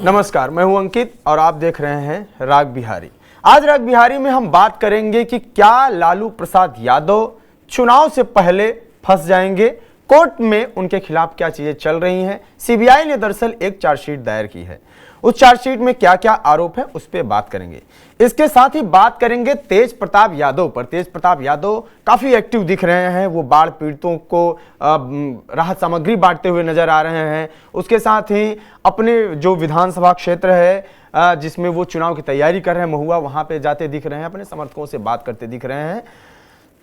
नमस्कार, मैं हूं अंकित और आप देख रहे हैं राग बिहारी। आज राग बिहारी में हम बात करेंगे कि क्या लालू प्रसाद यादव चुनाव से पहले फंस जाएंगे, कोर्ट में उनके खिलाफ क्या चीजें चल रही हैं। सीबीआई ने दरअसल एक चार्जशीट दायर की है, उस चार्जशीट में क्या क्या आरोप है उस पर बात करेंगे। इसके साथ ही बात करेंगे तेज प्रताप यादव पर। तेज प्रताप यादव काफी एक्टिव दिख रहे हैं, वो बाढ़ पीड़ितों को राहत सामग्री बांटते हुए नजर आ रहे हैं। उसके साथ ही अपने जो विधानसभा क्षेत्र है जिसमें वो चुनाव की तैयारी कर रहे हैं, महुआ, वहां पे जाते दिख रहे हैं, अपने समर्थकों से बात करते दिख रहे हैं।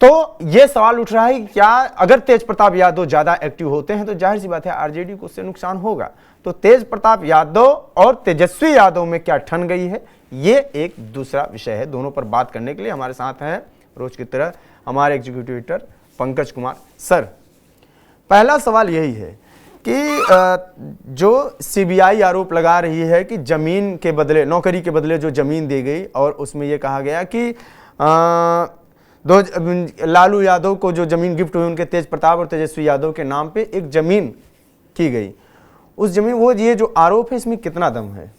तो ये सवाल उठ रहा है कि क्या अगर तेज प्रताप यादव ज्यादा एक्टिव होते हैं तो जाहिर सी बात है आरजेडी को उससे नुकसान होगा। तो तेज प्रताप यादव और तेजस्वी यादव में क्या ठन गई है, ये एक दूसरा विषय है। दोनों पर बात करने के लिए हमारे साथ हैं रोज की तरह हमारे executive editor Pankaj Kumar. Sir, पहला सवाल यही है कि जो सीबीआई आरोप लगा रही है कि जमीन के बदले, नौकरी के बदले जो जमीन दी गई और उसमें यह कहा गया कि लालू यादव को जो जमीन गिफ्ट हुई उनके तेज प्रताप और तेजस्वी यादव के नाम पे एक जमीन की गई, उस जमीन, वो ये जो आरोप है इसमें कितना दम है?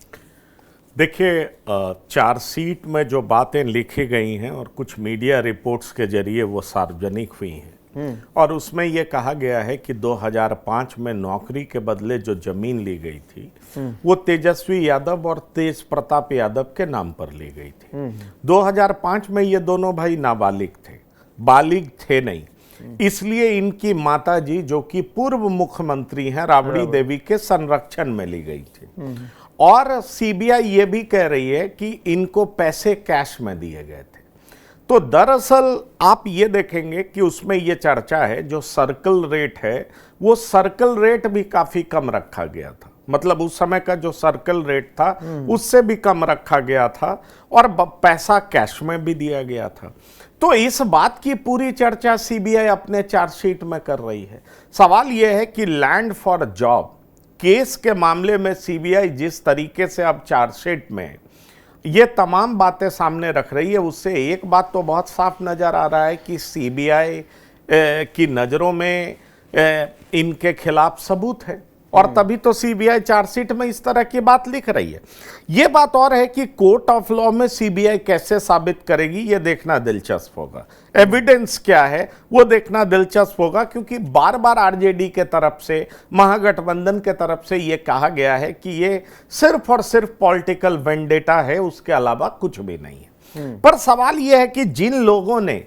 देखिए, चार्जशीट में जो बातें लिखी गई हैं और कुछ मीडिया रिपोर्ट्स के जरिए वो सार्वजनिक हुई हैं और उसमें ये कहा गया है कि 2005 में नौकरी के बदले जो जमीन ली गई थी वो तेजस्वी यादव और तेज प्रताप यादव के नाम पर ली गई थी। 2005 में ये दोनों भाई नाबालिग थे, बालिग थे नहीं, इसलिए इनकी माताजी जो कि पूर्व मुख्यमंत्री हैं राबड़ी देवी के संरक्षण में ली गई थी। और सीबीआई ये भी कह रही है कि इनको पैसे कैश में दिए गए थे। तो दरअसल आप ये देखेंगे कि उसमें ये चर्चा है, जो सर्कल रेट है वो सर्कल रेट भी काफी कम रखा गया था, मतलब उस समय का जो सर्कल रेट था उससे भी कम रखा गया था और पैसा कैश में भी दिया गया था। तो इस बात की पूरी चर्चा सीबीआई अपने चार्जशीट में कर रही है। सवाल यह है कि लैंड फॉर जॉब केस के मामले में सीबीआई जिस तरीके से अब चार्जशीट में ये तमाम बातें सामने रख रही है, उससे एक बात तो बहुत साफ नजर आ रहा है कि सीबीआई की नजरों में इनके खिलाफ सबूत है और तभी तो सीबीआई चार्जशीट में इस तरह की बात लिख रही है। ये बात और है कि कोर्ट ऑफ लॉ में सीबीआई कैसे साबित करेगी ये देखना दिलचस्प होगा, एविडेंस क्या है वो देखना दिलचस्प होगा, क्योंकि बार बार आरजेडी के तरफ से, महागठबंधन के तरफ से ये कहा गया है कि ये सिर्फ और सिर्फ पॉलिटिकल वेंडेटा है, उसके अलावा कुछ भी नहीं है। पर सवाल यह है कि जिन लोगों ने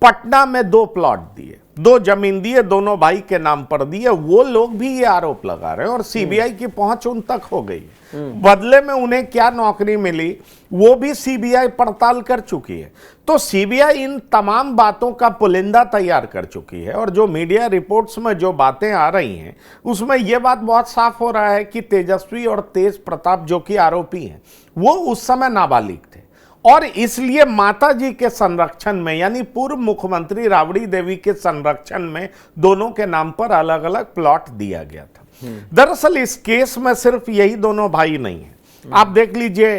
पटना में 2 प्लॉट दिए, 2 जमीन दिए, दोनों भाई के नाम पर दिए, वो लोग भी ये आरोप लगा रहे हैं और सीबीआई की पहुंच उन तक हो गई। बदले में उन्हें क्या नौकरी मिली वो भी सीबीआई पड़ताल कर चुकी है। तो सीबीआई इन तमाम बातों का पुलिंदा तैयार कर चुकी है और जो मीडिया रिपोर्ट्स में जो बातें आ रही हैं उसमें यह बात बहुत साफ हो रहा है कि तेजस्वी और तेज प्रताप जो कि आरोपी हैं वो उस समय नाबालिग थे और इसलिए माताजी के संरक्षण में, यानी पूर्व मुख्यमंत्री राबड़ी देवी के संरक्षण में दोनों के नाम पर अलग अलग प्लॉट दिया गया था। दरअसल इस केस में सिर्फ यही दोनों भाई नहीं है, आप देख लीजिए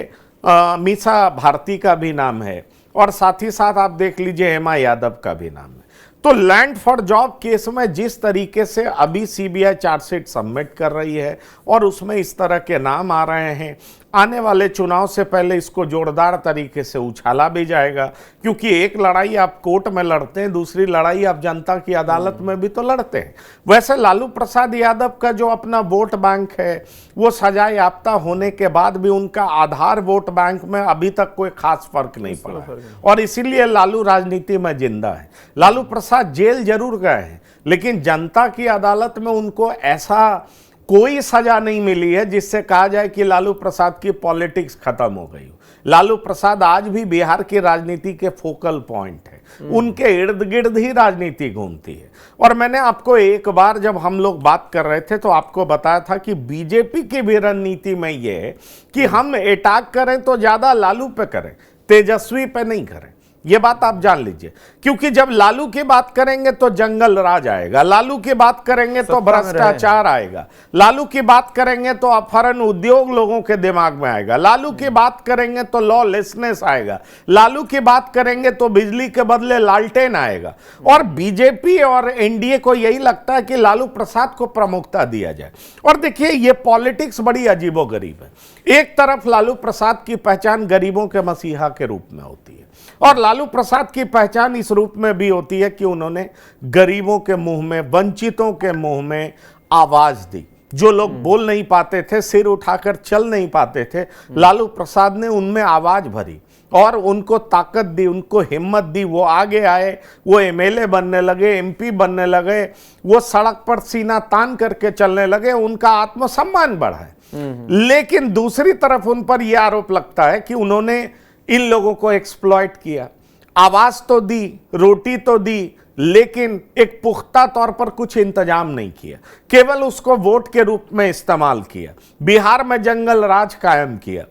मीसा भारती का भी नाम है और साथ ही साथ आप देख लीजिए हेमा यादव का भी नाम है। तो लैंड फॉर जॉब केस में जिस तरीके से अभी सीबीआई चार्जशीट सबमिट कर रही है और उसमें इस तरह के नाम आ रहे हैं, आने वाले चुनाव से पहले इसको जोरदार तरीके से उछाला भी जाएगा, क्योंकि एक लड़ाई आप कोर्ट में लड़ते हैं, दूसरी लड़ाई आप जनता की अदालत में भी तो लड़ते हैं। वैसे लालू प्रसाद यादव का जो अपना वोट बैंक है वो सजा याफ्ता होने के बाद भी उनका आधार वोट बैंक में अभी तक कोई खास फर्क नहीं पड़ा है और इसीलिए लालू राजनीति में जिंदा है। लालू प्रसाद जेल जरूर गए हैं लेकिन जनता की अदालत में उनको ऐसा कोई सजा नहीं मिली है जिससे कहा जाए कि लालू प्रसाद की पॉलिटिक्स खत्म हो गई हो। लालू प्रसाद आज भी बिहार की राजनीति के फोकल पॉइंट है, उनके इर्द गिर्द ही राजनीति घूमती है। और मैंने आपको एक बार जब हम लोग बात कर रहे थे तो आपको बताया था कि बीजेपी की भी रणनीति में यह है कि हम अटैक करें तो ज्यादा लालू पे करें, तेजस्वी पे नहीं करें। ये बात आप जान लीजिए, क्योंकि जब लालू की बात करेंगे तो जंगल राज आएगा, लालू की बात करेंगे तो भ्रष्टाचार आएगा, लालू की बात करेंगे तो अपहरण उद्योग लोगों के दिमाग में आएगा, लालू की बात करेंगे तो लॉलेसनेस आएगा, लालू की बात करेंगे तो बिजली के बदले लालटेन आएगा। और बीजेपी और एनडीए को यही लगता है कि लालू प्रसाद को प्रमुखता दिया जाए। और देखिए, ये पॉलिटिक्स बड़ी अजीबोगरीब है। एक तरफ लालू प्रसाद की पहचान गरीबों के मसीहा के रूप में होती है, और लालू प्रसाद की पहचान इस रूप में भी होती है कि उन्होंने गरीबों के मुंह में, वंचितों के मुंह में आवाज दी। जो लोग बोल नहीं पाते थे, सिर उठाकर चल नहीं पाते थे, लालू प्रसाद ने उनमें आवाज भरी और उनको ताकत दी, उनको हिम्मत दी। वो आगे आए, वो एमएलए बनने लगे, एमपी बनने लगे, वो सड़क पर सीना तान करके चलने लगे, उनका आत्मसम्मान बढ़ा है। लेकिन दूसरी तरफ उन पर यह आरोप लगता है कि उन्होंने इन लोगों को एक्सप्लॉइट किया। आवाज तो दी, रोटी तो दी, लेकिन एक पुख्ता तौर पर कुछ इंतजाम नहीं किया, केवल उसको वोट के रूप में इस्तेमाल किया। बिहार में जंगल राज कायम किया,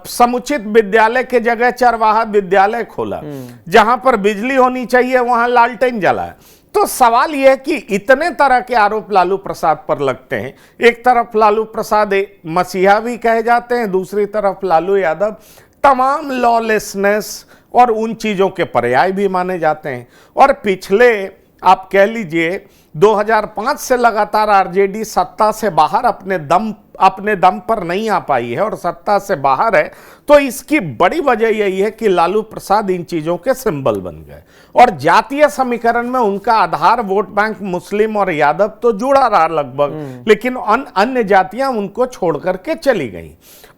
समुचित विद्यालय के जगह चरवाहा विद्यालय खोला, जहां पर बिजली होनी चाहिए वहां लालटेन जलाया। तो सवाल यह है कि इतने तरह के आरोप लालू प्रसाद पर लगते हैं। एक तरफ लालू प्रसाद मसीहा भी कहे जाते हैं, दूसरी तरफ लालू यादव तमाम लॉलेसनेस और उन चीजों के पर्याय भी माने जाते हैं। और पिछले आप कह लीजिए 2005 से लगातार आरजेडी सत्ता से बाहर अपने दम पर नहीं आ पाई है और सत्ता से बाहर है, तो इसकी बड़ी वजह यही है कि लालू प्रसाद इन चीजों के सिंबल बन गए। और जातीय समीकरण में उनका आधार वोट बैंक मुस्लिम और यादव तो जुड़ा रहा लगभग, लेकिन अन्य जातियां उनको छोड़ करके चली गई।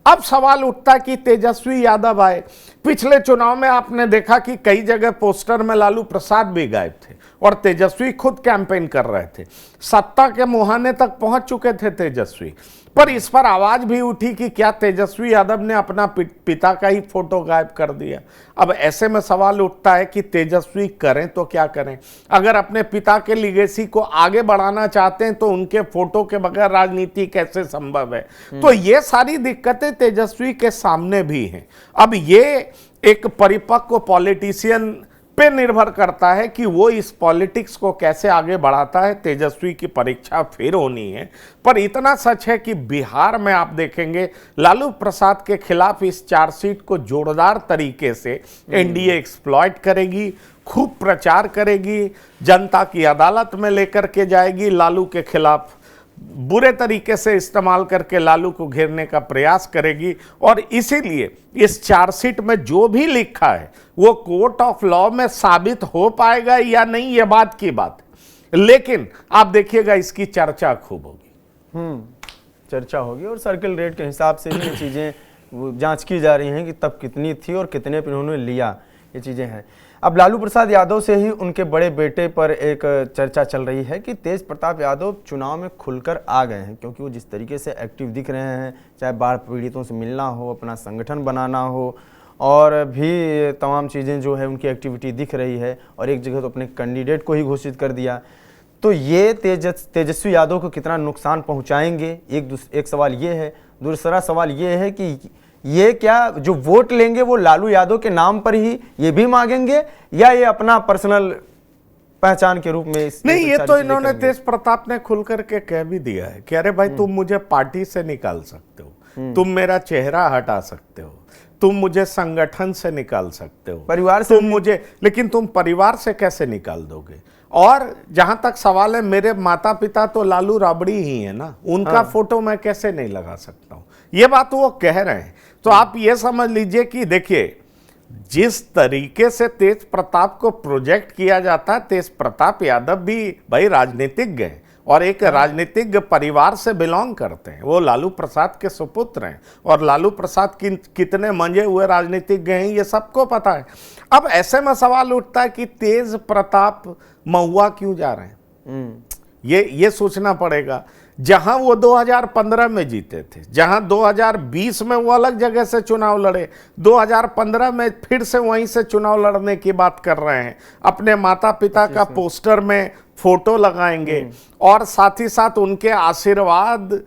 अब सवाल उठता कि तेजस्वी यादव आए। पिछले चुनाव में आपने देखा कि कई जगह पोस्टर में लालू प्रसाद भी गायब थे और तेजस्वी खुद कैंपेन कर रहे थे। सत्ता के मुहाने तक पहुंच चुके थे तेजस्वी, पर इस पर आवाज भी उठी कि क्या तेजस्वी यादव ने अपना पिता का ही फोटो गायब कर दिया। अब ऐसे में सवाल उठता है कि तेजस्वी करें तो क्या करें। अगर अपने पिता के लिगेसी को आगे बढ़ाना चाहते हैं तो उनके फोटो के बगैर राजनीति कैसे संभव है। तो ये सारी दिक्कतें तेजस्वी के सामने भी हैं। अब ये एक परिपक्व पॉलिटिशियन पे निर्भर करता है कि वो इस पॉलिटिक्स को कैसे आगे बढ़ाता है। तेजस्वी की परीक्षा फिर होनी है, पर इतना सच है कि बिहार में आप देखेंगे लालू प्रसाद के खिलाफ इस चार्जशीट को जोरदार तरीके से एनडीए एक्सप्लॉइट करेगी, खूब प्रचार करेगी, जनता की अदालत में लेकर के जाएगी, लालू के खिलाफ बुरे तरीके से इस्तेमाल करके लालू को घेरने का प्रयास करेगी। और इसीलिए इस चार्जशीट में जो भी लिखा है वो कोर्ट ऑफ लॉ में साबित हो पाएगा या नहीं, ये बात की बात है, लेकिन आप देखिएगा इसकी चर्चा खूब होगी। चर्चा होगी और सर्किल रेट के हिसाब से भी ये चीज़ें जांच की जा रही हैं कि तब कितनी थी और कितने पे उन्होंने लिया, ये चीज़ें हैं। अब लालू प्रसाद यादव से ही उनके बड़े बेटे पर एक चर्चा चल रही है कि तेज प्रताप यादव चुनाव में खुलकर आ गए हैं, क्योंकि वो जिस तरीके से एक्टिव दिख रहे हैं, चाहे बाढ़ पीड़ितों से मिलना हो, अपना संगठन बनाना हो, और भी तमाम चीज़ें जो है उनकी एक्टिविटी दिख रही है। और एक जगह तो अपने कैंडिडेट को ही घोषित कर दिया। तो ये तेजस्वी यादव को कितना नुकसान पहुँचाएंगे, एक सवाल ये है। दूसरा सवाल ये है कि ये क्या जो वोट लेंगे वो लालू यादव के नाम पर ही ये भी मांगेंगे, या ये अपना पर्सनल पहचान के रूप में नहीं, ये तो इन्होंने तेज प्रताप ने खुल करके कह भी दिया है कि अरे भाई तुम मुझे पार्टी से निकाल सकते हो, तुम मेरा चेहरा हटा सकते हो, तुम मुझे संगठन से निकाल सकते हो, परिवार से तुम मुझे, लेकिन तुम परिवार से कैसे निकाल दोगे। और जहां तक सवाल है, मेरे माता पिता तो लालू राबड़ी ही है ना, उनका फोटो मैं कैसे नहीं लगा सकता हूं, ये बात वो कह रहे हैं। तो आप ये समझ लीजिए कि देखिए, जिस तरीके से तेज प्रताप को प्रोजेक्ट किया जाता है, तेज प्रताप यादव भी भाई राजनीतिज्ञ हैं और एक राजनीतिक परिवार से बिलोंग करते हैं। वो लालू प्रसाद के सुपुत्र हैं और लालू प्रसाद कितने मंजे हुए राजनीतिज्ञ हैं ये सबको पता है। अब ऐसे में सवाल उठता है कि तेज प्रताप महुआ क्यों जा रहे हैं, ये सोचना पड़ेगा। जहां वो 2015 में जीते थे, जहां 2020 में वो अलग जगह से चुनाव लड़े, 2015 में फिर से वहीं से चुनाव लड़ने की बात कर रहे हैं। अपने माता पिता का पोस्टर में फोटो लगाएंगे और साथ ही साथ उनके आशीर्वाद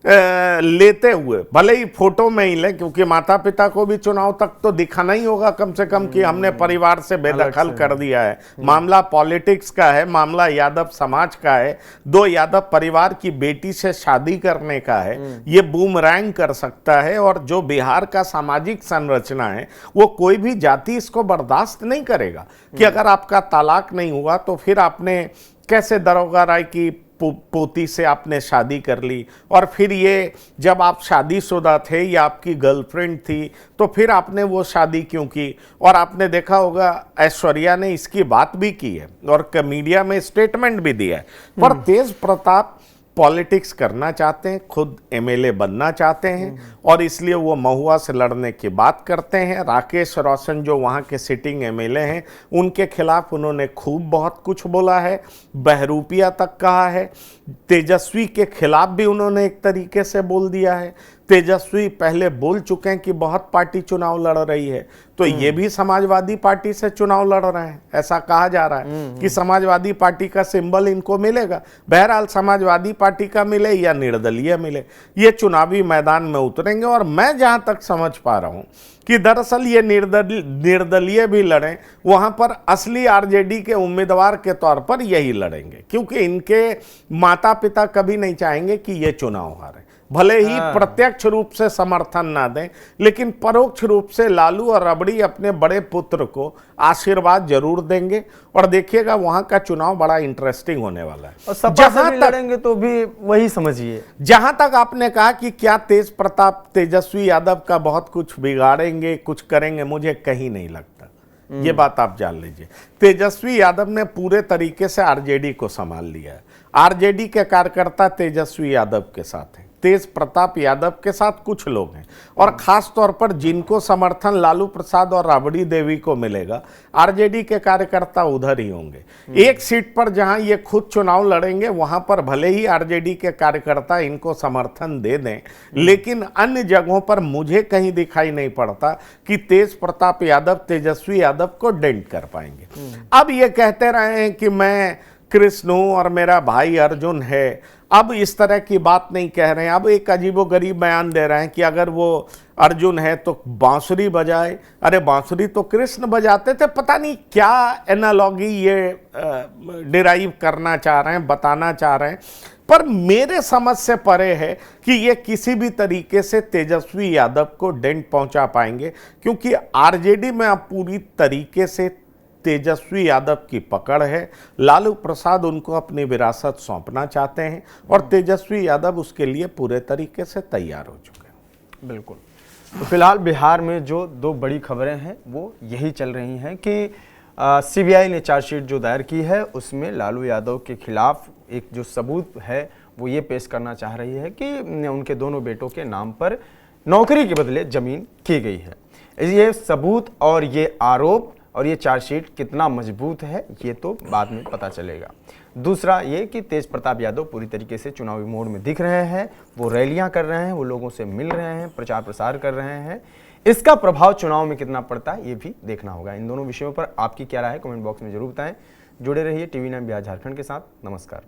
लेते हुए, भले ही फोटो में ही ले, क्योंकि माता पिता को भी चुनाव तक तो दिखाना ही होगा कम से कम कि हमने परिवार से बेदखल कर दिया है। मामला पॉलिटिक्स का है, मामला यादव समाज का है, दो यादव परिवार की बेटी से शादी करने का है। ये बूमरैंग कर सकता है, और जो बिहार का सामाजिक संरचना है वो कोई भी जाति इसको बर्दाश्त नहीं करेगा कि अगर आपका तलाक नहीं हुआ तो फिर आपने कैसे दरोगा राय की पोती से आपने शादी कर ली, और फिर ये जब आप शादीशुदा थे या आपकी गर्लफ्रेंड थी तो फिर आपने वो शादी क्यों की। और आपने देखा होगा ऐश्वर्या ने इसकी बात भी की है और मीडिया में स्टेटमेंट भी दिया है। पर तेज प्रताप पॉलिटिक्स करना चाहते हैं, खुद एमएलए बनना चाहते हैं, और इसलिए वो महुआ से लड़ने की बात करते हैं। राकेश रोशन जो वहाँ के सिटिंग एमएलए हैं, उनके खिलाफ उन्होंने खूब बहुत कुछ बोला है, बहरूपिया तक कहा है। तेजस्वी के खिलाफ भी उन्होंने एक तरीके से बोल दिया है। तेजस्वी पहले बोल चुके हैं कि बहुत पार्टी चुनाव लड़ रही है, तो ये भी समाजवादी पार्टी से चुनाव लड़ रहे हैं, ऐसा कहा जा रहा है कि समाजवादी पार्टी का सिंबल इनको मिलेगा। बहरहाल समाजवादी पार्टी का मिले या निर्दलीय मिले, ये चुनावी मैदान में उतरेंगे। और मैं जहां तक समझ पा रहा हूं कि दरअसल ये निर्दलीय भी लड़ें, वहां पर असली आरजेडी के उम्मीदवार के तौर पर यही लड़ेंगे, क्योंकि इनके माता पिता कभी नहीं चाहेंगे कि ये चुनाव हारे। भले ही प्रत्यक्ष रूप से समर्थन ना दें, लेकिन परोक्ष रूप से लालू और रबड़ी अपने बड़े पुत्र को आशीर्वाद जरूर देंगे। और देखिएगा वहां का चुनाव बड़ा इंटरेस्टिंग होने वाला है। और सपा से भी लड़ेंगे तो भी वही समझिए। जहां तक आपने कहा कि क्या तेज प्रताप तेजस्वी यादव का बहुत कुछ बिगाड़ेंगे, कुछ करेंगे, मुझे कहीं नहीं लगता। ये बात आप जान लीजिए, तेजस्वी यादव ने पूरे तरीके से आरजेडी को संभाल लिया है। आरजेडी के कार्यकर्ता तेजस्वी यादव के साथ हैं, तेज प्रताप यादव के साथ कुछ लोग हैं, और खास तौर पर जिनको समर्थन लालू प्रसाद और राबड़ी देवी को मिलेगा, आरजेडी के कार्यकर्ता उधर ही होंगे। एक सीट पर जहां ये खुद चुनाव लड़ेंगे वहां पर भले ही आरजेडी के कार्यकर्ता इनको समर्थन दे दें, लेकिन अन्य जगहों पर मुझे कहीं दिखाई नहीं पड़ता कि तेज प्रताप यादव तेजस्वी यादव को डेंट कर पाएंगे। अब ये कहते रहे हैं कि मैं कृष्ण हूं और मेरा भाई अर्जुन है, अब इस तरह की बात नहीं कह रहे हैं। अब एक अजीबोगरीब बयान दे रहे हैं कि अगर वो अर्जुन है तो बांसुरी बजाए। अरे बांसुरी तो कृष्ण बजाते थे। पता नहीं क्या एनालॉजी ये डिराइव करना चाह रहे हैं, बताना चाह रहे हैं, पर मेरे समझ से परे है कि ये किसी भी तरीके से तेजस्वी यादव को डेंट पहुंचा पाएंगे, क्योंकि आरजेडी में अब पूरी तरीके से तेजस्वी यादव की पकड़ है। लालू प्रसाद उनको अपनी विरासत सौंपना चाहते हैं, और तेजस्वी यादव उसके लिए पूरे तरीके से तैयार हो चुके हैं। बिल्कुल। तो फिलहाल बिहार में जो दो बड़ी खबरें हैं वो यही चल रही हैं कि सीबीआई ने चार्जशीट जो दायर की है उसमें लालू यादव के खिलाफ एक जो सबूत है वो ये पेश करना चाह रही है कि उनके दोनों बेटों के नाम पर नौकरी के बदले जमीन की गई है। ये सबूत और ये आरोप और ये चार्जशीट कितना मजबूत है ये तो बाद में पता चलेगा। दूसरा ये कि तेज प्रताप यादव पूरी तरीके से चुनावी मोड में दिख रहे हैं, वो रैलियां कर रहे हैं, वो लोगों से मिल रहे हैं, प्रचार प्रसार कर रहे हैं। इसका प्रभाव चुनाव में कितना पड़ता है ये भी देखना होगा। इन दोनों विषयों पर आपकी क्या राय है कमेंट बॉक्स में जरूर बताएं। जुड़े रहिए टीवी 9 बिहार झारखंड के साथ। नमस्कार।